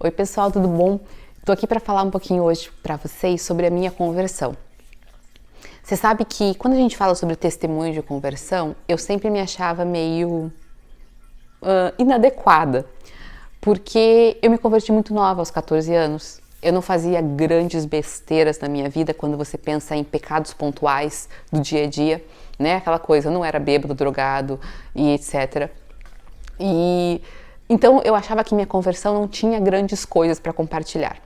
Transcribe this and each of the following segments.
Oi pessoal, tudo bom? Estou aqui para falar um pouquinho hoje para vocês sobre a minha conversão. Você sabe que quando a gente fala sobre testemunho de conversão, eu sempre me achava meio inadequada, porque eu me converti muito nova, aos 14 anos. Eu não fazia grandes besteiras na minha vida quando você pensa em pecados pontuais do dia a dia, né? Aquela coisa, eu não era bêbado, drogado e etc. Então eu achava que minha conversão não tinha grandes coisas para compartilhar.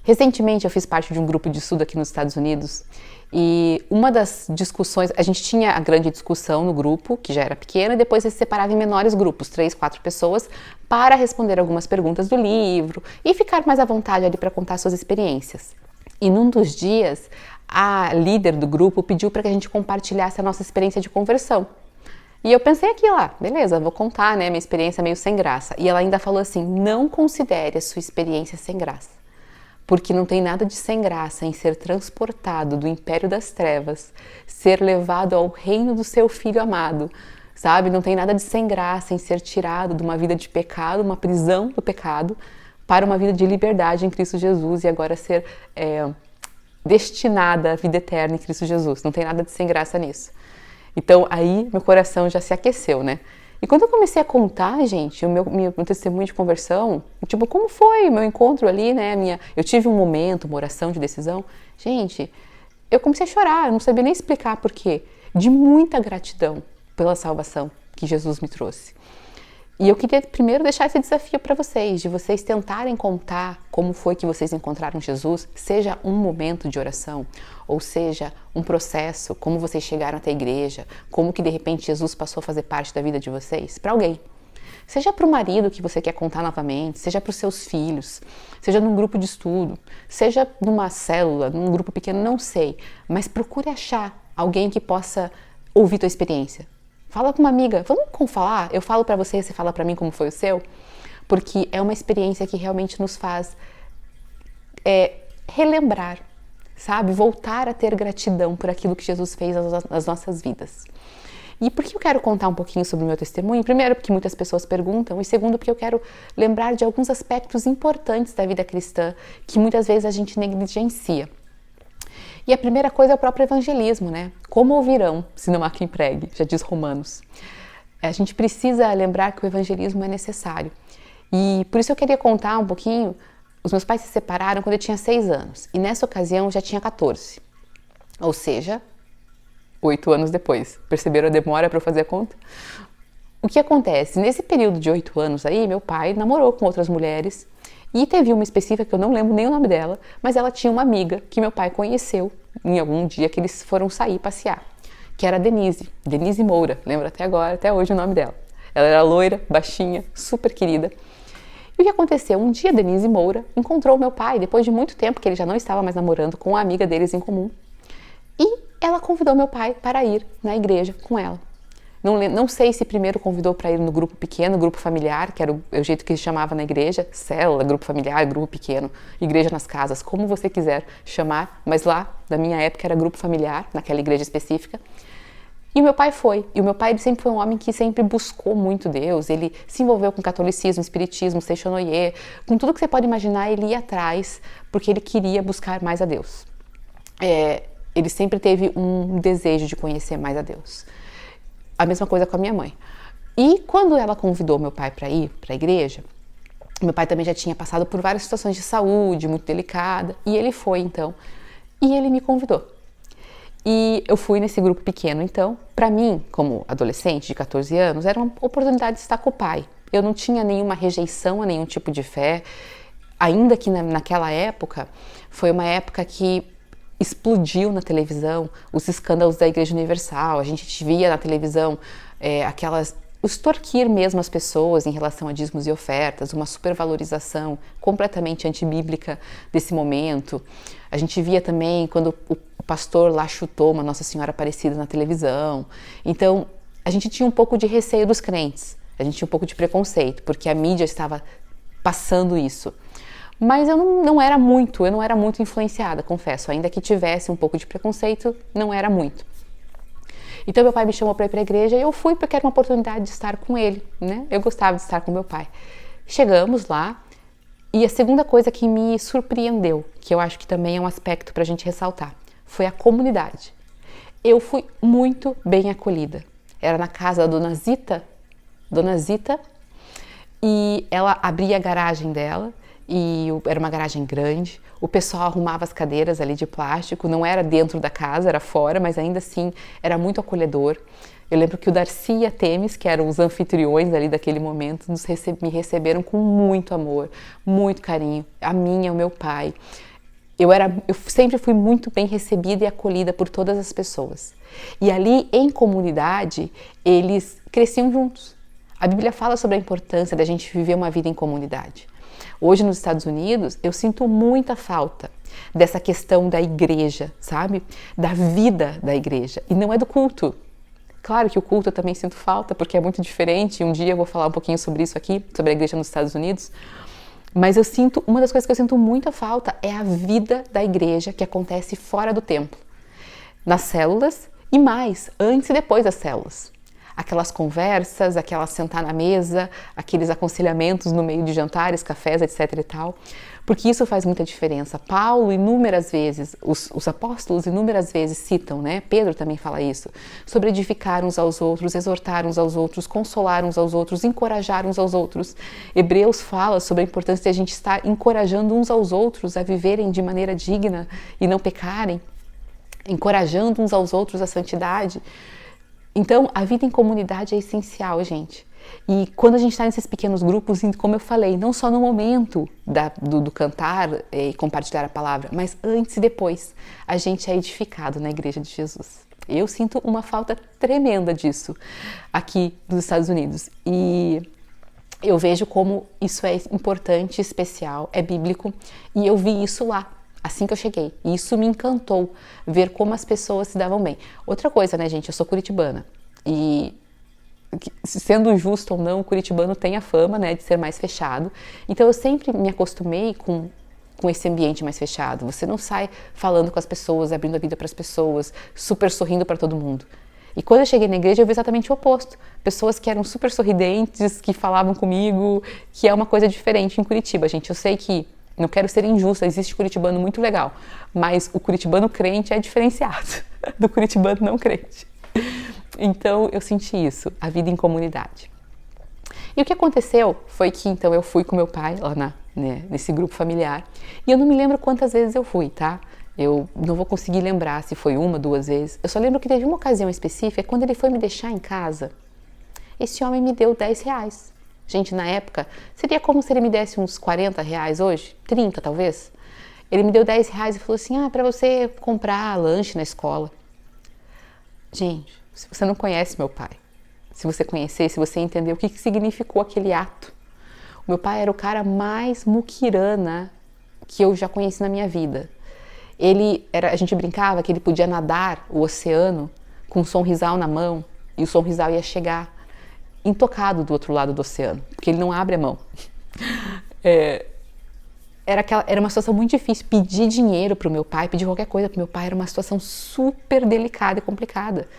Recentemente eu fiz parte de um grupo de estudo aqui nos Estados Unidos e uma das discussões, a gente tinha a grande discussão no grupo, que já era pequeno, e depois se separava em menores grupos, 3, 4 pessoas, para responder algumas perguntas do livro e ficar mais à vontade ali para contar suas experiências. E num dos dias, a líder do grupo pediu para que a gente compartilhasse a nossa experiência de conversão. E eu pensei aqui lá, beleza, vou contar, né, minha experiência meio sem graça. E ela ainda falou assim, não considere a sua experiência sem graça, porque não tem nada de sem graça em ser transportado do império das trevas, ser levado ao reino do seu filho amado, sabe? Não tem nada de sem graça em ser tirado de uma vida de pecado, uma prisão do pecado, para uma vida de liberdade em Cristo Jesus e agora ser destinada à vida eterna em Cristo Jesus. Não tem nada de sem graça nisso. Então, aí, meu coração já se aqueceu, né? E quando eu comecei a contar, gente, o meu testemunho de conversão, tipo, como foi o meu encontro ali, né? Eu tive um momento, uma oração de decisão. Gente, eu comecei a chorar, eu não sabia nem explicar por quê. De muita gratidão pela salvação que Jesus me trouxe. E eu queria primeiro deixar esse desafio para vocês, de vocês tentarem contar como foi que vocês encontraram Jesus, seja um momento de oração, ou seja, um processo, como vocês chegaram até a igreja, como que de repente Jesus passou a fazer parte da vida de vocês, para alguém. Seja para o marido que você quer contar novamente, seja para os seus filhos, seja num grupo de estudo, seja numa célula, num grupo pequeno, não sei, mas procure achar alguém que possa ouvir tua experiência. Fala com uma amiga, vamos falar? Eu falo pra você, você fala pra mim como foi o seu? Porque é uma experiência que realmente nos faz relembrar, sabe? Voltar a ter gratidão por aquilo que Jesus fez nas nossas vidas. E por que eu quero contar um pouquinho sobre o meu testemunho? Primeiro, porque muitas pessoas perguntam, e segundo, porque eu quero lembrar de alguns aspectos importantes da vida cristã que muitas vezes a gente negligencia. E a primeira coisa é o próprio evangelismo, né? Como ouvirão, se não há quem pregue, já diz Romanos. A gente precisa lembrar que o evangelismo é necessário. E por isso eu queria contar um pouquinho. Os meus pais se separaram quando eu tinha 6 anos. E nessa ocasião eu já tinha 14. Ou seja, 8 anos depois. Perceberam a demora para eu fazer a conta? O que acontece? Nesse período de 8 anos aí, meu pai namorou com outras mulheres. E teve uma específica que eu não lembro nem o nome dela, mas ela tinha uma amiga que meu pai conheceu em algum dia que eles foram sair passear, que era a Denise Moura, lembro até agora, até hoje o nome dela. Ela era loira, baixinha, super querida. E o que aconteceu? Um dia a Denise Moura encontrou meu pai, depois de muito tempo que ele já não estava mais namorando com a amiga deles em comum. E ela convidou meu pai para ir na igreja com ela. Não sei se primeiro convidou para ir no grupo pequeno, grupo familiar, que era o jeito que ele chamava na igreja, célula, grupo familiar, grupo pequeno, igreja nas casas, como você quiser chamar, mas lá, na minha época, era grupo familiar, naquela igreja específica. E o meu pai foi. E o meu pai ele sempre foi um homem que sempre buscou muito Deus, ele se envolveu com catolicismo, espiritismo, seixonoye, com tudo que você pode imaginar, ele ia atrás, porque ele queria buscar mais a Deus. Ele sempre teve um desejo de conhecer mais a Deus. A mesma coisa com a minha mãe. E quando ela convidou meu pai para ir para a igreja, meu pai também já tinha passado por várias situações de saúde muito delicada, e ele foi então, e ele me convidou. E eu fui nesse grupo pequeno então, para mim, como adolescente de 14 anos, era uma oportunidade de estar com o pai. Eu não tinha nenhuma rejeição a nenhum tipo de fé, ainda que naquela época, foi uma época que explodiu na televisão os escândalos da Igreja Universal, a gente via na televisão extorquir mesmo as pessoas em relação a dízimos e ofertas, uma supervalorização completamente antibíblica desse momento. A gente via também quando o pastor lá chutou uma Nossa Senhora Aparecida na televisão. Então, a gente tinha um pouco de receio dos crentes, a gente tinha um pouco de preconceito, porque a mídia estava passando isso. Mas eu não era muito influenciada, confesso, ainda que tivesse um pouco de preconceito, não era muito. Então meu pai me chamou para ir para a igreja e eu fui porque era uma oportunidade de estar com ele, né? Eu gostava de estar com meu pai. Chegamos lá E a segunda coisa que me surpreendeu, que eu acho que também é um aspecto para a gente ressaltar, foi a comunidade. Eu fui muito bem acolhida. Era na casa da Dona Zita, e ela abria a garagem dela, e era uma garagem grande. O pessoal arrumava as cadeiras ali de plástico, não era dentro da casa, era fora, mas ainda assim era muito acolhedor. Eu lembro que o Darcy e a Temis, que eram os anfitriões ali daquele momento, me receberam com muito amor, muito carinho. A minha, o meu pai. Eu sempre fui muito bem recebida e acolhida por todas as pessoas. E ali, em comunidade, eles cresciam juntos. A Bíblia fala sobre a importância da gente viver uma vida em comunidade. Hoje, nos Estados Unidos, eu sinto muita falta dessa questão da igreja, sabe? Da vida da igreja. E não é do culto. Claro que o culto eu também sinto falta, porque é muito diferente. Um dia eu vou falar um pouquinho sobre isso aqui, sobre a igreja nos Estados Unidos. Mas uma das coisas que eu sinto muita falta é a vida da igreja que acontece fora do templo. Nas células e mais, antes e depois das células. Aquelas conversas, aquela sentar na mesa, aqueles aconselhamentos no meio de jantares, cafés, etc e tal. Porque isso faz muita diferença. Paulo, inúmeras vezes, os apóstolos inúmeras vezes citam, né? Pedro também fala isso, sobre edificar uns aos outros, exortar uns aos outros, consolar uns aos outros, encorajar uns aos outros. Hebreus fala sobre a importância de a gente estar encorajando uns aos outros a viverem de maneira digna e não pecarem, encorajando uns aos outros a santidade. Então, a vida em comunidade é essencial, gente. E quando a gente está nesses pequenos grupos, como eu falei, não só no momento do cantar e compartilhar a palavra, mas antes e depois, a gente é edificado na Igreja de Jesus. Eu sinto uma falta tremenda disso aqui nos Estados Unidos. E eu vejo como isso é importante, especial, é bíblico, e eu vi isso lá. Assim que eu cheguei. E isso me encantou, ver como as pessoas se davam bem. Outra coisa, né, gente? Eu sou curitibana. E, sendo justo ou não, o curitibano tem a fama, né, de ser mais fechado. Então, eu sempre me acostumei com esse ambiente mais fechado. Você não sai falando com as pessoas, abrindo a vida para as pessoas, super sorrindo para todo mundo. E quando eu cheguei na igreja, eu vi exatamente o oposto. Pessoas que eram super sorridentes, que falavam comigo, que é uma coisa diferente em Curitiba, gente. Eu sei que não quero ser injusta, existe curitibano muito legal, mas o curitibano crente é diferenciado do curitibano não crente. Então eu senti isso, a vida em comunidade. E o que aconteceu foi que então eu fui com meu pai lá nesse grupo familiar, e eu não me lembro quantas vezes eu fui, tá? Eu não vou conseguir lembrar se foi uma, duas vezes. Eu só lembro que teve uma ocasião específica, quando ele foi me deixar em casa, esse homem me deu R$10. Gente, na época, seria como se ele me desse uns R$40 hoje, 30 talvez. Ele me deu R$10 e falou assim, para você comprar lanche na escola. Gente, se você não conhece meu pai, se você conhecer, se você entender o que significou aquele ato. O meu pai era o cara mais muquirana que eu já conheci na minha vida. A gente brincava que ele podia nadar o oceano com um sonrisal na mão e o sonrisal ia chegar intocado do outro lado do oceano, porque ele não abre a mão. Era uma situação muito difícil. Pedir dinheiro para o meu pai, pedir qualquer coisa para o meu pai, era uma situação super delicada e complicada.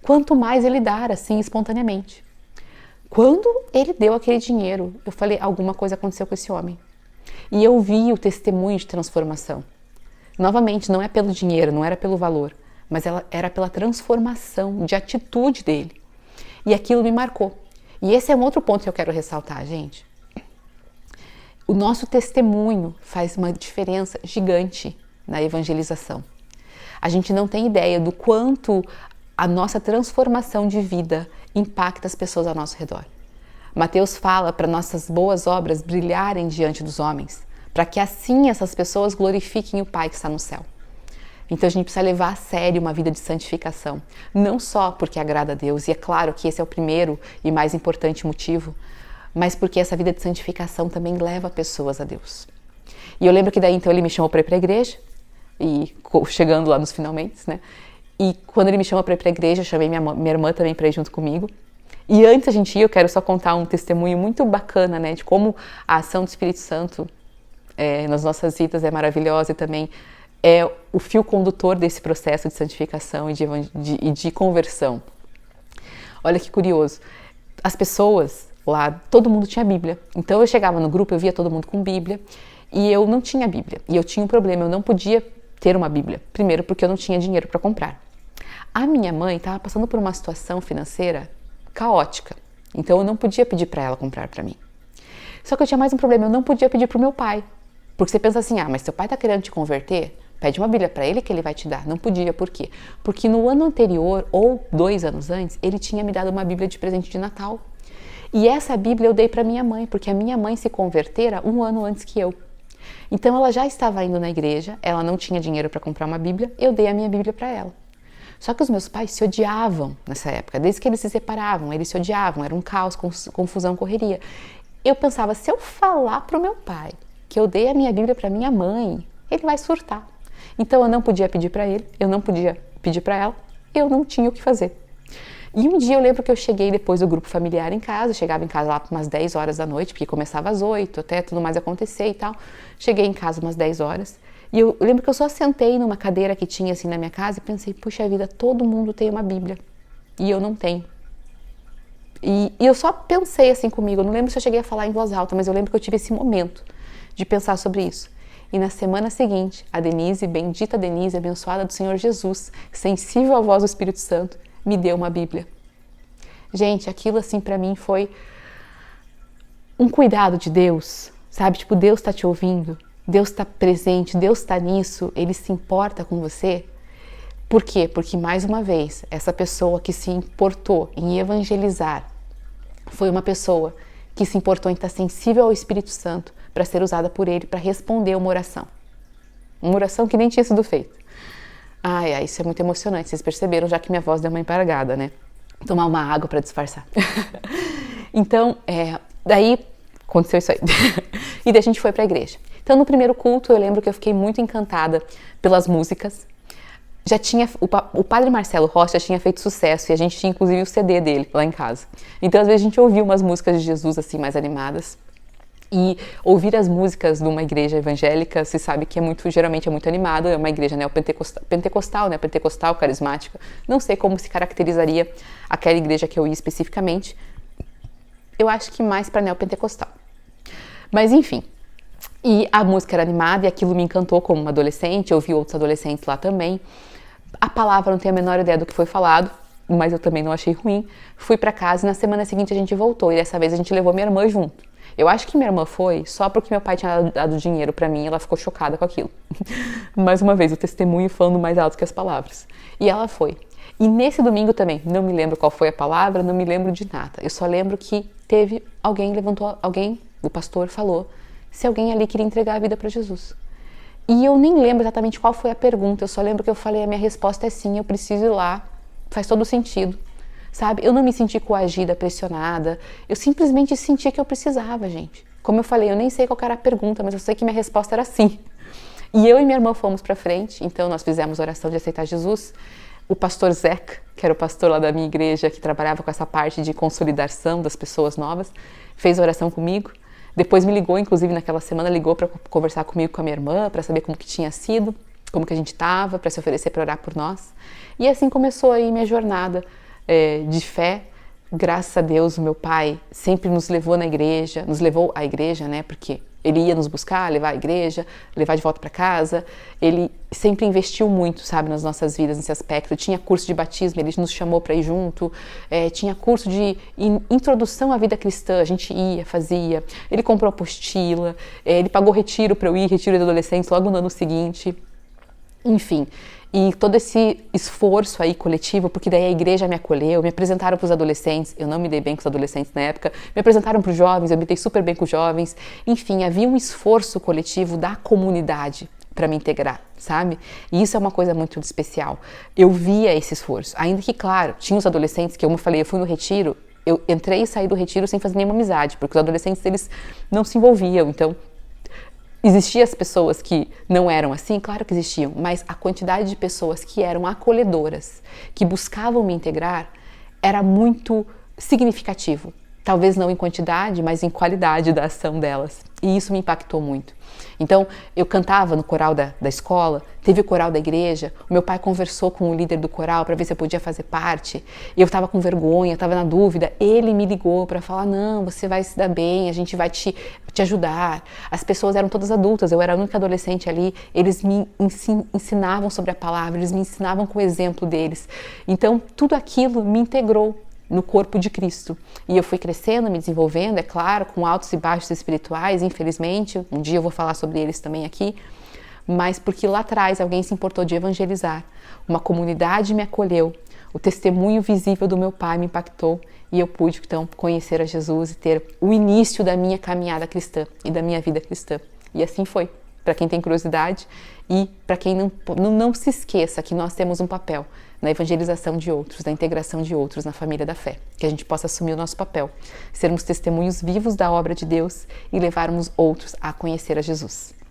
Quanto mais ele dar, assim, espontaneamente. Quando ele deu aquele dinheiro, eu falei, alguma coisa aconteceu com esse homem. E eu vi o testemunho de transformação. Novamente, não é pelo dinheiro, não era pelo valor, mas ela era pela transformação de atitude dele. E aquilo me marcou. E esse é um outro ponto que eu quero ressaltar, gente. O nosso testemunho faz uma diferença gigante na evangelização. A gente não tem ideia do quanto a nossa transformação de vida impacta as pessoas ao nosso redor. Mateus fala para nossas boas obras brilharem diante dos homens, para que assim essas pessoas glorifiquem o Pai que está no céu. Então a gente precisa levar a sério uma vida de santificação, não só porque agrada a Deus, e é claro que esse é o primeiro e mais importante motivo, mas porque essa vida de santificação também leva pessoas a Deus. E eu lembro que daí então ele me chamou para ir para a igreja, e chegando lá nos finalmente, né? E quando ele me chamou para ir para a igreja, eu chamei minha irmã também para ir junto comigo. E antes a gente ir, eu quero só contar um testemunho muito bacana, né? De como a ação do Espírito Santo nas nossas vidas é maravilhosa e também é o fio condutor desse processo de santificação e de conversão. Olha que curioso. As pessoas lá todo mundo tinha Bíblia. Então eu chegava no grupo, eu via todo mundo com Bíblia e eu não tinha Bíblia. E eu tinha um problema, eu não podia ter uma Bíblia. Primeiro porque eu não tinha dinheiro para comprar. A minha mãe estava passando por uma situação financeira caótica. Então eu não podia pedir para ela comprar para mim. Só que eu tinha mais um problema, eu não podia pedir para o meu pai. Porque você pensa assim, mas seu pai está querendo te converter? Pede uma Bíblia para ele que ele vai te dar. Não podia, por quê? Porque no ano anterior, ou 2 anos antes, ele tinha me dado uma Bíblia de presente de Natal. E essa Bíblia eu dei para minha mãe, porque a minha mãe se convertera 1 ano antes que eu. Então ela já estava indo na igreja, ela não tinha dinheiro para comprar uma Bíblia, eu dei a minha Bíblia para ela. Só que os meus pais se odiavam nessa época, desde que eles se separavam, eles se odiavam, era um caos, confusão, correria. Eu pensava, se eu falar para o meu pai que eu dei a minha Bíblia para minha mãe, ele vai surtar. Então eu não podia pedir para ele, eu não podia pedir para ela, eu não tinha o que fazer. E um dia eu lembro que eu cheguei depois do grupo familiar em casa, chegava em casa lá por umas 10 horas da noite, porque começava às 8, até tudo mais acontecer e tal. Cheguei em casa umas 10 horas e eu lembro que eu só sentei numa cadeira que tinha assim na minha casa e pensei, puxa vida, todo mundo tem uma Bíblia e eu não tenho. E eu só pensei assim comigo, eu não lembro se eu cheguei a falar em voz alta, mas eu lembro que eu tive esse momento de pensar sobre isso. E na semana seguinte, a Denise, bendita Denise, abençoada do Senhor Jesus, sensível à voz do Espírito Santo, me deu uma Bíblia. Gente, aquilo assim pra mim foi um cuidado de Deus, sabe? Tipo, Deus tá te ouvindo, Deus tá presente, Deus tá nisso, Ele se importa com você. Por quê? Porque, mais uma vez, essa pessoa que se importou em evangelizar foi uma pessoa que se importou em estar sensível ao Espírito Santo para ser usada por Ele para responder uma oração. Uma oração que nem tinha sido feita. Isso é muito emocionante, vocês perceberam, já que minha voz deu uma embargada, né? Tomar uma água para disfarçar. Então, daí aconteceu isso aí. E daí a gente foi para a igreja. Então, no primeiro culto, eu lembro que eu fiquei muito encantada pelas músicas. Já tinha, o padre Marcelo Rossi já tinha feito sucesso e a gente tinha inclusive o CD dele lá em casa. Então, às vezes a gente ouvia umas músicas de Jesus assim mais animadas. E ouvir as músicas de uma igreja evangélica, se sabe que geralmente é muito animado, é uma igreja pentecostal, né, pentecostal, carismática. Não sei como se caracterizaria aquela igreja que eu ia especificamente. Eu acho que mais para neopentecostal. Mas enfim, e a música era animada e aquilo me encantou como uma adolescente, eu vi outros adolescentes lá também. A palavra não tenho a menor ideia do que foi falado, mas eu também não achei ruim. Fui para casa e na semana seguinte a gente voltou e dessa vez a gente levou minha irmã junto. Eu acho que minha irmã foi só porque meu pai tinha dado dinheiro pra mim e ela ficou chocada com aquilo. Mais uma vez, o testemunho falando mais alto que as palavras. E ela foi. E nesse domingo também, não me lembro qual foi a palavra, não me lembro de nada. Eu só lembro que o pastor falou, se alguém ali queria entregar a vida para Jesus. E eu nem lembro exatamente qual foi a pergunta, eu só lembro que eu falei, a minha resposta é sim, eu preciso ir lá, faz todo sentido. Sabe? Eu não me senti coagida, pressionada. Eu simplesmente senti que eu precisava, gente. Como eu falei, eu nem sei qual era a pergunta, mas eu sei que minha resposta era sim. E eu e minha irmã fomos para frente, então nós fizemos oração de aceitar Jesus. O pastor Zeca, que era o pastor lá da minha igreja, que trabalhava com essa parte de consolidação das pessoas novas, fez oração comigo. Depois me ligou, inclusive naquela semana, ligou para conversar comigo com a minha irmã, para saber como que tinha sido, como que a gente estava, para se oferecer para orar por nós. E assim começou aí minha jornada de fé. Graças a Deus, o meu pai sempre nos levou à igreja, né, porque ele ia nos buscar, levar à igreja, levar de volta para casa. Ele sempre investiu muito, sabe, nas nossas vidas nesse aspecto. Tinha curso de batismo, ele nos chamou para ir junto. Tinha curso de introdução à vida cristã, a gente ia, fazia. Ele comprou apostila, ele pagou retiro para eu ir, retiro de adolescentes logo no ano seguinte. Enfim, e todo esse esforço aí coletivo, porque daí a igreja me acolheu, me apresentaram para os adolescentes, eu não me dei bem com os adolescentes na época, me apresentaram para os jovens, eu me dei super bem com os jovens, enfim, havia um esforço coletivo da comunidade para me integrar, sabe? E isso é uma coisa muito especial. Eu via esse esforço, ainda que, claro, tinha os adolescentes que, como eu falei, eu fui no retiro, eu entrei e saí do retiro sem fazer nenhuma amizade, porque os adolescentes, eles não se envolviam, então existiam as pessoas que não eram assim? Claro que existiam, mas a quantidade de pessoas que eram acolhedoras, que buscavam me integrar, era muito significativo. talvez não em quantidade, mas em qualidade da ação delas. E isso me impactou muito. Então, eu cantava no coral da escola, teve o coral da igreja, o meu pai conversou com o líder do coral para ver se eu podia fazer parte, e eu estava com vergonha, estava na dúvida, ele me ligou para falar, não, você vai se dar bem, a gente vai te ajudar. As pessoas eram todas adultas, eu era a única adolescente ali, eles me ensinavam sobre a palavra, eles me ensinavam com o exemplo deles. Então, tudo aquilo me integrou no corpo de Cristo. E eu fui crescendo, me desenvolvendo, é claro, com altos e baixos espirituais, infelizmente, um dia eu vou falar sobre eles também aqui, mas porque lá atrás alguém se importou de evangelizar, uma comunidade me acolheu, o testemunho visível do meu pai me impactou e eu pude então conhecer a Jesus e ter o início da minha caminhada cristã e da minha vida cristã. E assim foi, para quem tem curiosidade e para quem não se esqueça que nós temos um papel na evangelização de outros, na integração de outros na família da fé, que a gente possa assumir o nosso papel, sermos testemunhos vivos da obra de Deus e levarmos outros a conhecer a Jesus.